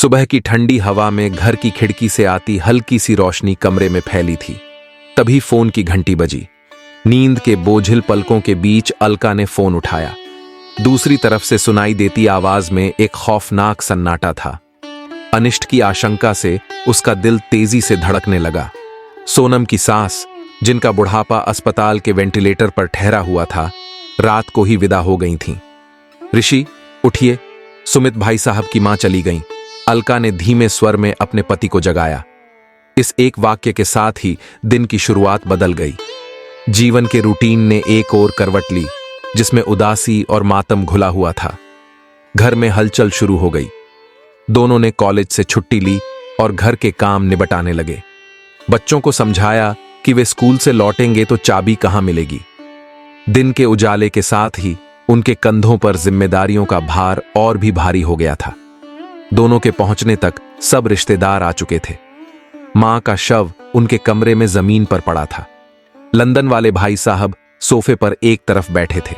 सुबह की ठंडी हवा में घर की खिड़की से आती हल्की सी रोशनी कमरे में फैली थी। तभी फोन की घंटी बजी। नींद के बोझिल पलकों के बीच अलका ने फोन उठाया। दूसरी तरफ से सुनाई देती आवाज में एक खौफनाक सन्नाटा था। अनिष्ट की आशंका से उसका दिल तेजी से धड़कने लगा। सोनम की सास, जिनका बुढ़ापा अस्पताल के वेंटिलेटर पर ठहरा हुआ था, रात को ही विदा हो गई थीं। ऋषि, उठिए, सुमित भाई साहब की मां चली गईं। अलका ने धीमे स्वर में अपने पति को जगाया। इस एक वाक्य के साथ ही दिन की शुरुआत बदल गई। जीवन के रूटीन ने एक और करवट ली, जिसमें उदासी और मातम घुला हुआ था। घर में हलचल शुरू हो गई। दोनों ने कॉलेज से छुट्टी ली और घर के काम निबटाने लगे। बच्चों को समझाया कि वे स्कूल से लौटेंगे तो चाबी कहां मिलेगी। दिन के उजाले के साथ ही उनके कंधों पर जिम्मेदारियों का भार और भी भारी हो गया था। दोनों के पहुंचने तक सब रिश्तेदार आ चुके थे। मां का शव उनके कमरे में जमीन पर पड़ा था। लंदन वाले भाई साहब सोफे पर एक तरफ बैठे थे।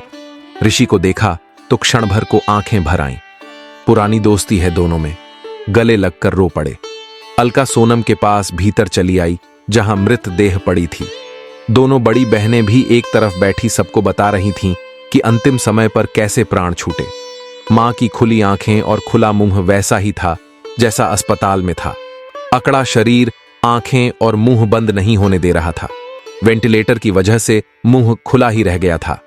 ऋषि को देखा तो क्षण भर को आंखें भर आईं। पुरानी दोस्ती है दोनों में। गले लगकर रो पड़े। अलका सोनम के पास भीतर चली आई, जहां मृत देह पड़ी थी। दोनों बड़ी बहनें भी एक तरफ बैठी सबको बता रही थीं कि अंतिम समय पर कैसे प्राण छूटे। मां की खुली आंखें और खुला मुंह वैसा ही था जैसा अस्पताल में था। अकड़ा शरीर आंखें और मुंह बंद नहीं होने दे रहा था। वेंटिलेटर की वजह से मुंह खुला ही रह गया था।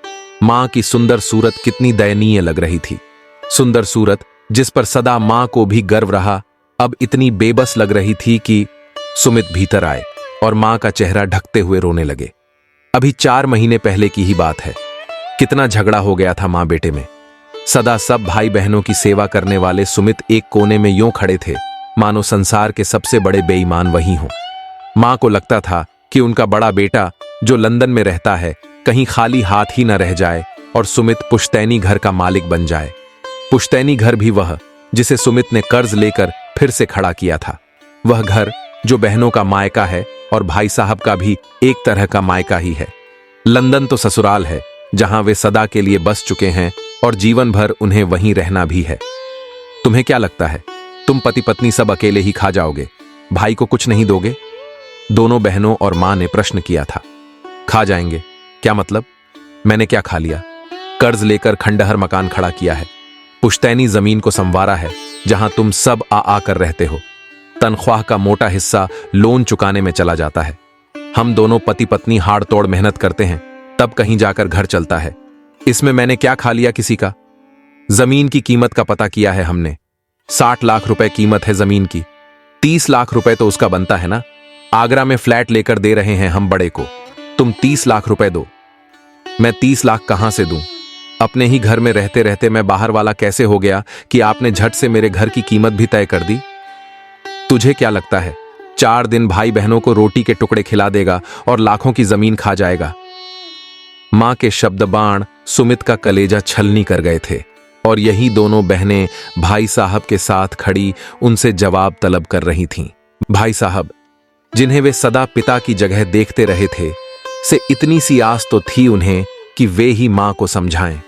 मां की सुंदर सूरत कितनी दयनीय लग रही थी। सुंदर सूरत जिस पर सदा मां को भी गर्व रहा, अब इतनी बेबस लग रही थी कि सुमित भीतर आए और मां का चेहरा ढकते हुए रोने लगे। अभी 4 महीने पहले की ही बात है। कितना झगड़ा हो गया था मां बेटे में। सदा सब भाई बहनों की सेवा करने वाले सुमित एक कोने में यूं खड़े थे मानो संसार के सबसे बड़े बेईमान वही हों। मां को लगता था कि उनका बड़ा बेटा जो लंदन में रहता है कहीं खाली हाथ ही न रह जाए और सुमित पुश्तैनी घर का मालिक बन जाए। पुश्तैनी घर भी वह जिसे सुमित ने कर्ज लेकर फिर से खड़ा किया था। वह घर जो बहनों का मायका है और भाई साहब का भी एक तरह का मायका ही है। लंदन तो ससुराल है, जहां वे सदा के लिए बस चुके हैं और जीवन भर उन्हें वहीं रहना भी है। तुम्हें क्या लगता है, तुम पति पत्नी सब अकेले ही खा जाओगे? भाई को कुछ नहीं दोगे? दोनों बहनों और मां ने प्रश्न किया था। खा जाएंगे? क्या मतलब? मैंने क्या खा लिया? कर्ज लेकर खंडहर मकान खड़ा किया है। पुश्तैनी जमीन को संवारा है, जहां तुम सब आ आकर रहते हो। तनख्वाह का मोटा हिस्सा लोन चुकाने में चला जाता है। हम दोनों पति पत्नी हाड़ तोड़ मेहनत करते हैं, तब कहीं जाकर घर चलता है। इसमें मैंने क्या खा लिया किसी का? जमीन की कीमत का पता किया है हमने। 60 लाख रुपए कीमत है जमीन की। 30 लाख रुपए तो उसका बनता है ना। आगरा में फ्लैट लेकर दे रहे हैं हम बड़े को। तुम 30 लाख रुपए दो। मैं 30 लाख कहां से दूं? अपने ही घर में रहते रहते मैं बाहर वाला कैसे हो गया कि आपने झट से मेरे घर की कीमत भी तय कर दी? तुझे क्या लगता है 4 दिन भाई बहनों को रोटी के टुकड़े खिला देगा और लाखों की जमीन खा जाएगा? मां के शब्द बाण सुमित का कलेजा छलनी कर गए थे और यही दोनों बहनें भाई साहब के साथ खड़ी उनसे जवाब तलब कर रही थीं। भाई साहब, जिन्हें वे सदा पिता की जगह देखते रहे थे, से इतनी सी आस तो थी उन्हें कि वे ही मां को समझाएं।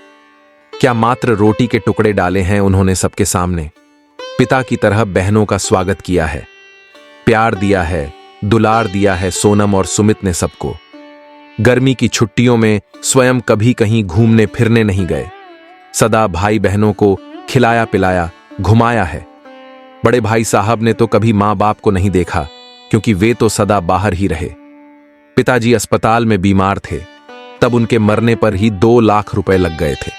क्या मात्र रोटी के टुकड़े डाले हैं उन्होंने सबके सामने? पिता की तरह बहनों का स्वागत किया है, प्यार दिया है, दुलार दिया है सोनम और सुमित ने सबको। गर्मी की छुट्टियों में स्वयं कभी कहीं घूमने फिरने नहीं गए। सदा भाई बहनों को खिलाया पिलाया, घुमाया है। बड़े भाई साहब ने तो कभी मां बाप को नहीं देखा, क्योंकि वे तो सदा बाहर ही रहे। पिताजी अस्पताल में बीमार थे, तब उनके मरने पर ही 2 लाख रुपए लग गए थे।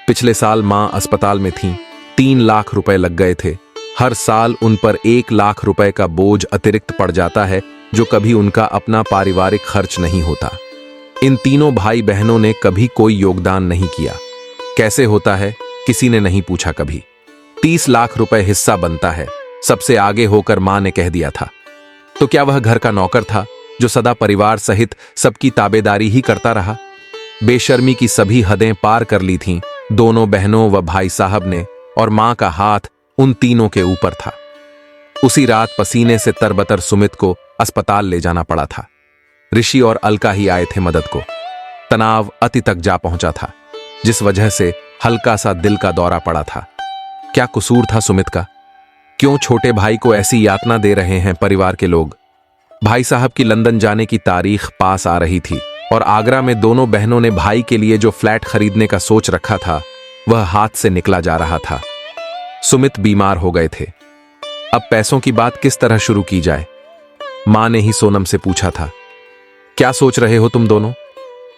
पिछले साल मां अस्पताल में थीं, 3 लाख रुपए लग गए थे। हर साल उन पर 1 लाख रुपए का बोझ अतिरिक्त पड़ जाता है, जो कभी उनका अपना पारिवारिक खर्च नहीं होता। इन तीनों भाई बहनों ने कभी कोई योगदान नहीं किया। कैसे होता है, किसी ने नहीं पूछा कभी। 30 लाख रुपए हिस्सा बनता है, सबसे आगे होकर मां ने कह दिया था। तो क्या वह घर का नौकर था जो सदा परिवार सहित सबकी ताबेदारी ही करता रहा? बेशर्मी की सभी हदें पार कर ली थीं दोनों बहनों व भाई साहब ने, और मां का हाथ उन तीनों के ऊपर था। उसी रात पसीने से तरबतर सुमित को अस्पताल ले जाना पड़ा था। ऋषि और अलका ही आए थे मदद को। तनाव अति तक जा पहुंचा था, जिस वजह से हल्का सा दिल का दौरा पड़ा था। क्या कसूर था सुमित का? क्यों छोटे भाई को ऐसी यातना दे रहे हैं परिवार के लोग। भाई साहब की लंदन जाने की तारीख पास आ रही थी और आगरा में दोनों बहनों ने भाई के लिए जो फ्लैट खरीदने का सोच रखा था वह हाथ से निकला जा रहा था। सुमित बीमार हो गए थे। अब पैसों की बात किस तरह शुरू की जाए। मां ने ही सोनम से पूछा था, क्या सोच रहे हो तुम दोनों?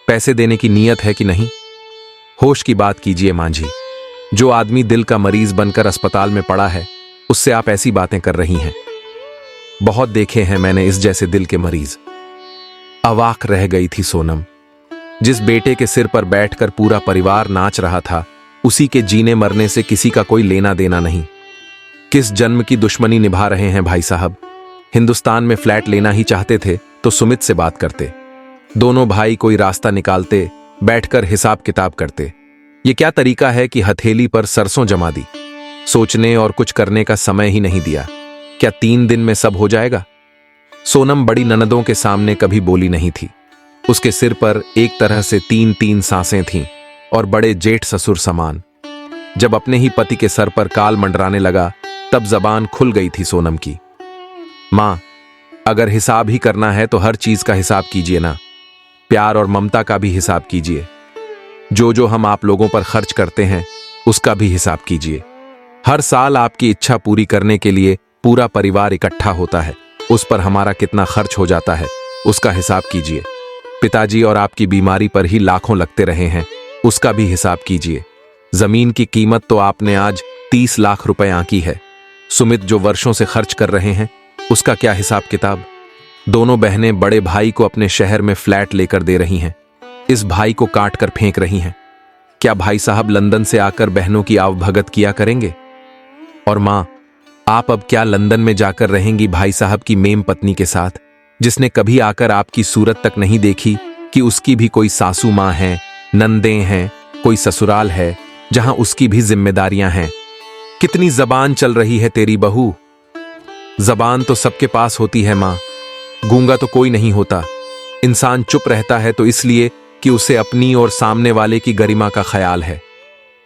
पैसे देने की नीयत है कि नहीं? होश की बात कीजिए मां जी। जो आदमी दिल का मरीज बनकर अस्पताल में पड़ा है उससे आप ऐसी बातें कर रही हैं। बहुत देखे हैं मैंने इस जैसे दिल के मरीज। अवाक रह गई थी सोनम। जिस बेटे के सिर पर बैठकर पूरा परिवार नाच रहा था उसी के जीने मरने से किसी का कोई लेना देना नहीं। किस जन्म की दुश्मनी निभा रहे हैं भाई साहब। हिंदुस्तान में फ्लैट लेना ही चाहते थे तो सुमित से बात करते। दोनों भाई कोई रास्ता निकालते, बैठकर हिसाब किताब करते। ये क्या तरीका है कि हथेली पर सरसों जमा दी, सोचने और कुछ करने का समय ही नहीं दिया। क्या 3 दिन में सब हो जाएगा? सोनम बड़ी ननदों के सामने कभी बोली नहीं थी। उसके सिर पर एक तरह से 3-3 सांसें थीं और बड़े जेठ ससुर समान। जब अपने ही पति के सर पर काल मंडराने लगा तब जबान खुल गई थी सोनम की। मां, अगर हिसाब ही करना है तो हर चीज का हिसाब कीजिए ना। प्यार और ममता का भी हिसाब कीजिए। जो हम आप लोगों पर खर्च करते हैं उसका भी हिसाब कीजिए। हर साल आपकी इच्छा पूरी करने के लिए पूरा परिवार इकट्ठा होता है, उस पर हमारा कितना खर्च हो जाता है उसका हिसाब कीजिए। पिताजी और आपकी बीमारी पर ही लाखों लगते रहे हैं, उसका भी हिसाब कीजिए। जमीन की कीमत तो आपने आज 30 लाख रुपए आंकी है। सुमित जो वर्षों से खर्च कर रहे हैं उसका क्या हिसाब किताब। दोनों बहनें बड़े भाई को अपने शहर में फ्लैट लेकर दे रही हैं, इस भाई को काट कर फेंक रही हैं। क्या भाई साहब लंदन से आकर बहनों की आवभगत किया करेंगे? और मां, आप अब क्या लंदन में जाकर रहेंगी भाई साहब की मेम पत्नी के साथ, जिसने कभी आकर आपकी सूरत तक नहीं देखी कि उसकी भी कोई सासू मां है, नंदें हैं, कोई ससुराल है जहां उसकी भी जिम्मेदारियां हैं। कितनी जबान चल रही है तेरी बहू। जबान तो सबके पास होती है मां, गूंगा तो कोई नहीं होता। इंसान चुप रहता है तो इसलिए कि उसे अपनी और सामने वाले की गरिमा का ख्याल है।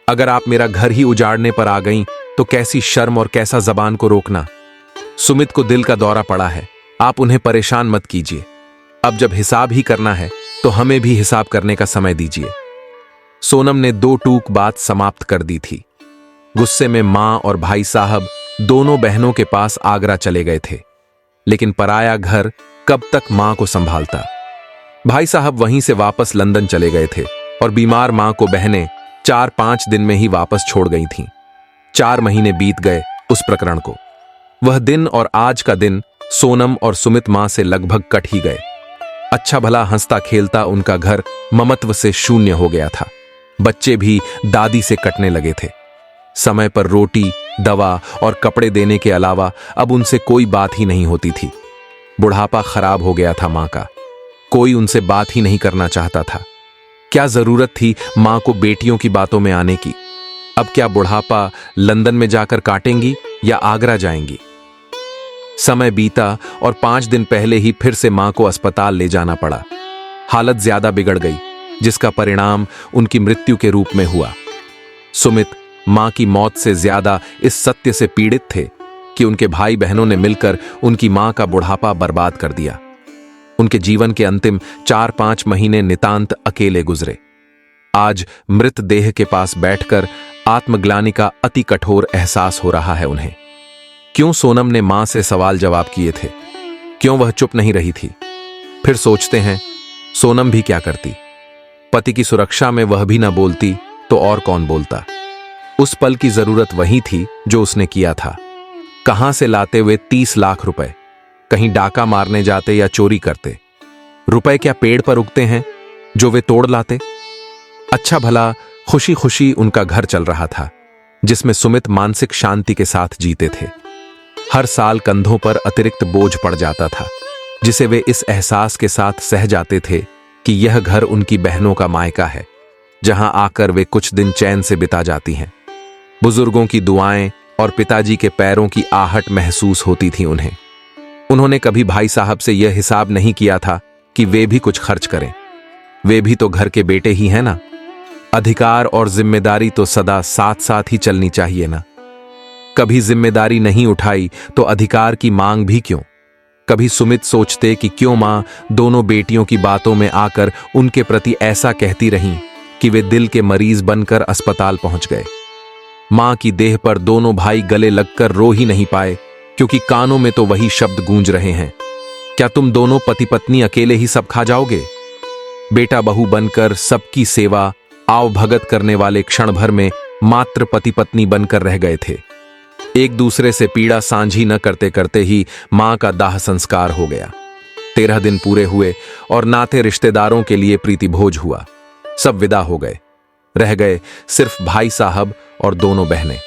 अगर आप मेरा घर ही उजाड़ने पर आ गईं तो कैसी शर्म और कैसा जबान को रोकना। सुमित को दिल का दौरा पड़ा है, आप उन्हें परेशान मत कीजिए। अब जब हिसाब ही करना है तो हमें भी हिसाब करने का समय दीजिए। सोनम ने 2 टूक बात समाप्त कर दी थी। गुस्से में मां और भाई साहब दोनों बहनों के पास आगरा चले गए थे, लेकिन पराया घर कब तक मां को संभालता। भाई साहब वहीं से वापस लंदन चले गए थे और बीमार मां को बहनें 4-5 दिन में ही वापस छोड़ गई थीं। 4 महीने बीत गए उस प्रकरण को। वह दिन और आज का दिन सोनम और सुमित मां से लगभग कट ही गए। अच्छा भला हंसता खेलता उनका घर ममत्व से शून्य हो गया था। बच्चे भी दादी से कटने लगे थे। समय पर रोटी, दवा और कपड़े देने के अलावा अब उनसे कोई बात ही नहीं होती थी। बुढ़ापा खराब हो गया था मां का, कोई उनसे बात ही नहीं करना चाहता था। क्या जरूरत थी मां को बेटियों की बातों में आने की। अब क्या बुढ़ापा लंदन में जाकर काटेंगी या आगरा जाएंगी। समय बीता और 5 दिन पहले ही फिर से मां को अस्पताल ले जाना पड़ा। हालत ज्यादा बिगड़ गई, जिसका परिणाम उनकी मृत्यु के रूप में हुआ। सुमित मां की मौत से ज्यादा इस सत्य से पीड़ित थे कि उनके भाई बहनों ने मिलकर उनकी मां का बुढ़ापा बर्बाद कर दिया। उनके जीवन के अंतिम 4-5 महीने नितांत अकेले गुजरे। आज मृत देह के पास बैठकर आत्मग्लानि का अति कठोर एहसास हो रहा है उन्हें। क्यों सोनम ने मां से सवाल जवाब किए थे, क्यों वह चुप नहीं रही थी। फिर सोचते हैं सोनम भी क्या करती। पति की सुरक्षा में वह भी ना बोलती तो और कौन बोलता। उस पल की जरूरत वही थी जो उसने किया था। कहां से लाते हुए 30 लाख रुपए, कहीं डाका मारने जाते या चोरी करते। रुपए क्या पेड़ पर उगते हैं जो वे तोड़ लाते। अच्छा भला खुशी खुशी उनका घर चल रहा था, जिसमें सुमित मानसिक शांति के साथ जीते थे। हर साल कंधों पर अतिरिक्त बोझ पड़ जाता था, जिसे वे इस एहसास के साथ सह जाते थे कि यह घर उनकी बहनों का मायका है, जहां आकर वे कुछ दिन चैन से बिता जाती हैं। बुजुर्गों की दुआएं और पिताजी के पैरों की आहट महसूस होती थी उन्हें। उन्होंने कभी भाई साहब से यह हिसाब नहीं किया था कि वे भी कुछ खर्च करें। वे भी तो घर के बेटे ही हैं ना। अधिकार और जिम्मेदारी तो सदा साथ साथ ही चलनी चाहिए ना। कभी जिम्मेदारी नहीं उठाई तो अधिकार की मांग भी क्यों? कभी सुमित सोचते कि क्यों मां दोनों बेटियों की बातों में आकर उनके प्रति ऐसा कहती रहीं कि वे दिल के मरीज बनकर अस्पताल पहुंच गए। मां की देह पर दोनों भाई गले लगकर रो ही नहीं पाए, क्योंकि कानों में तो वही शब्द गूंज रहे हैं, क्या तुम दोनों पति पत्नी अकेले ही सब खा जाओगे? बेटा बहू बनकर सबकी सेवा आव भगत करने वाले क्षण भर में मात्र पति पत्नी बनकर रह गए थे। एक दूसरे से पीड़ा साझी न करते करते ही मां का दाह संस्कार हो गया। 13 दिन पूरे हुए और नाते रिश्तेदारों के लिए प्रीति भोज हुआ। सब विदा हो गए, रह गए सिर्फ भाई साहब और दोनों बहनें।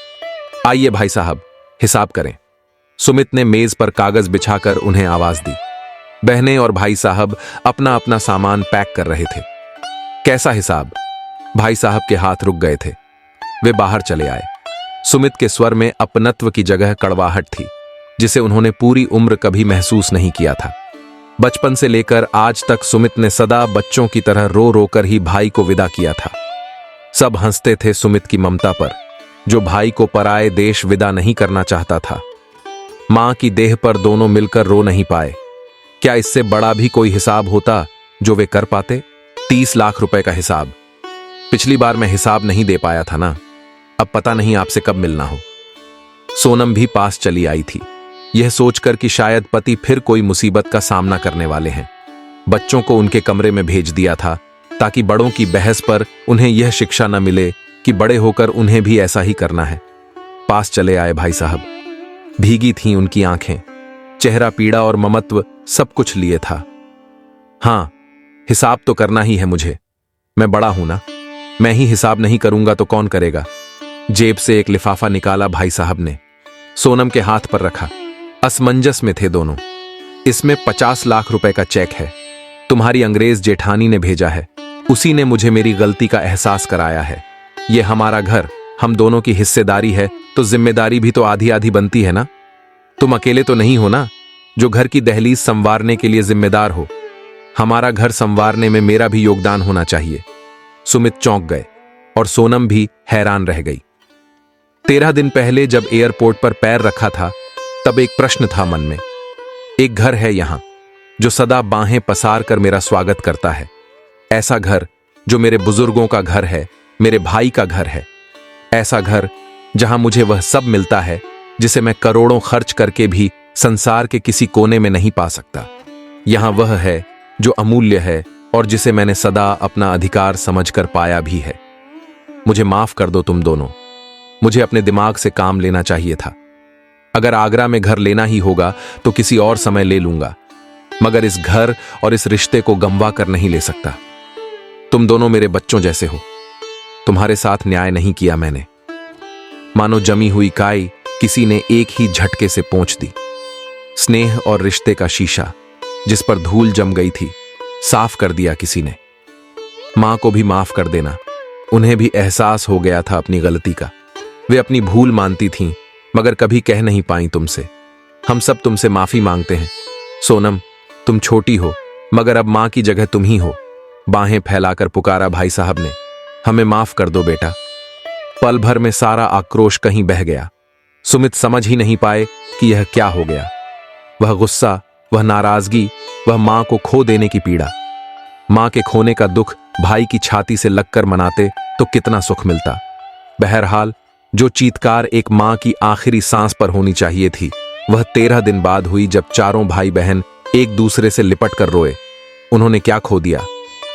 आइए भाई साहब, हिसाब करें। सुमित ने मेज पर कागज बिछाकर उन्हें आवाज दी। बहनें और भाई साहब अपना अपना सामान पैक कर रहे थे। कैसा हिसाब? भाई साहब के हाथ रुक गए थे। वे बाहर चले आए। सुमित के स्वर में अपनत्व की जगह कड़वाहट थी, जिसे उन्होंने पूरी उम्र कभी महसूस नहीं किया था। बचपन से लेकर आज तक सुमित ने सदा बच्चों की तरह रो रो कर ही भाई को विदा किया था। सब हंसते थे सुमित की ममता पर, जो भाई को पराए देश विदा नहीं करना चाहता था। मां की देह पर दोनों मिलकर रो नहीं पाए। क्या इससे बड़ा भी कोई हिसाब होता जो वे कर पाते? 30 लाख रुपए का हिसाब। पिछली बार मैं हिसाब नहीं दे पाया था ना, अब पता नहीं आपसे कब मिलना हो। सोनम भी पास चली आई थी, यह सोचकर कि शायद पति फिर कोई मुसीबत का सामना करने वाले हैं। बच्चों को उनके कमरे में भेज दिया था, ताकि बड़ों की बहस पर उन्हें यह शिक्षा न मिले कि बड़े होकर उन्हें भी ऐसा ही करना है। पास चले आए भाई साहब। भीगी थीं उनकी आंखें, चेहरा पीड़ा और ममत्व सब कुछ लिए था। हां, हिसाब तो करना ही है मुझे, मैं बड़ा हूं ना, मैं ही हिसाब नहीं करूंगा तो कौन करेगा? जेब से एक लिफाफा निकाला भाई साहब ने, सोनम के हाथ पर रखा। असमंजस में थे दोनों। इसमें 50 लाख रुपए का चेक है, तुम्हारी अंग्रेज जेठानी ने भेजा है। उसी ने मुझे मेरी गलती का एहसास कराया है। यह हमारा घर, हम दोनों की हिस्सेदारी है, तो जिम्मेदारी भी तो आधी आधी बनती है ना। तुम अकेले तो नहीं हो ना, जो घर की दहलीज संवारने के लिए जिम्मेदार हो। हमारा घर संवारने में मेरा भी योगदान होना चाहिए। सुमित चौंक गए और सोनम भी हैरान रह गई। 13 दिन पहले जब एयरपोर्ट पर पैर रखा था, तब एक प्रश्न था मन में। एक घर है यहां जो सदा बाहें पसार कर मेरा स्वागत करता है। ऐसा घर जो मेरे बुजुर्गों का घर है, मेरे भाई का घर है। ऐसा घर जहां मुझे वह सब मिलता है जिसे मैं करोड़ों खर्च करके भी संसार के किसी कोने में नहीं पा सकता। यहां वह है जो अमूल्य है और जिसे मैंने सदा अपना अधिकार समझकर पाया भी है। मुझे माफ कर दो तुम दोनों, मुझे अपने दिमाग से काम लेना चाहिए था। अगर आगरा में घर लेना ही होगा तो किसी और समय ले लूंगा, मगर इस घर और इस रिश्ते को गंवा कर नहीं ले सकता। तुम दोनों मेरे बच्चों जैसे हो, तुम्हारे साथ न्याय नहीं किया मैंने। मानो जमी हुई काई किसी ने एक ही झटके से पोंछ दी। स्नेह और रिश्ते का शीशा जिस पर धूल जम गई थी, साफ कर दिया किसी ने। मां को भी माफ कर देना, उन्हें भी एहसास हो गया था अपनी गलती का। वे अपनी भूल मानती थीं, मगर कभी कह नहीं पाई तुमसे। हम सब तुमसे माफी मांगते हैं। सोनम, तुम छोटी हो, मगर अब मां की जगह तुम ही हो। बाहें फैलाकर पुकारा भाई साहब ने, हमें माफ कर दो बेटा। पल भर में सारा आक्रोश कहीं बह गया। सुमित समझ ही नहीं पाए कि यह क्या हो गया। वह गुस्सा, वह नाराजगी, वह मां को खो देने की पीड़ा। मां के खोने का दुख भाई की छाती से लगकर मनाते तो कितना सुख मिलता। बहरहाल जो चीत्कार एक मां की आखिरी सांस पर होनी चाहिए थी, वह 13 दिन बाद हुई, जब चारों भाई बहन एक दूसरे से लिपट कर रोए। उन्होंने क्या खो दिया,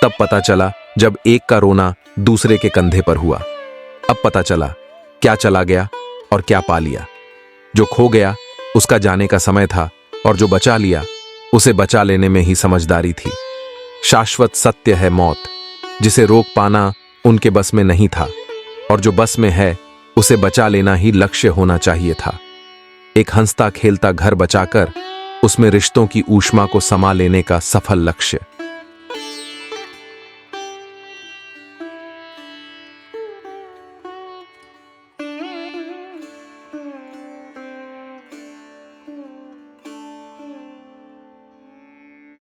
तब पता चला जब एक का रोना दूसरे के कंधे पर हुआ। अब पता चला क्या चला गया और क्या पा लिया। जो खो गया उसका जाने का समय था, और जो बचा लिया उसे बचा लेने में ही समझदारी थी। शाश्वत सत्य है मौत, जिसे रोक पाना उनके बस में नहीं था, और जो बस में है उसे बचा लेना ही लक्ष्य होना चाहिए था। एक हंसता खेलता घर बचाकर उसमें रिश्तों की ऊष्मा को समा लेने का सफल लक्ष्य।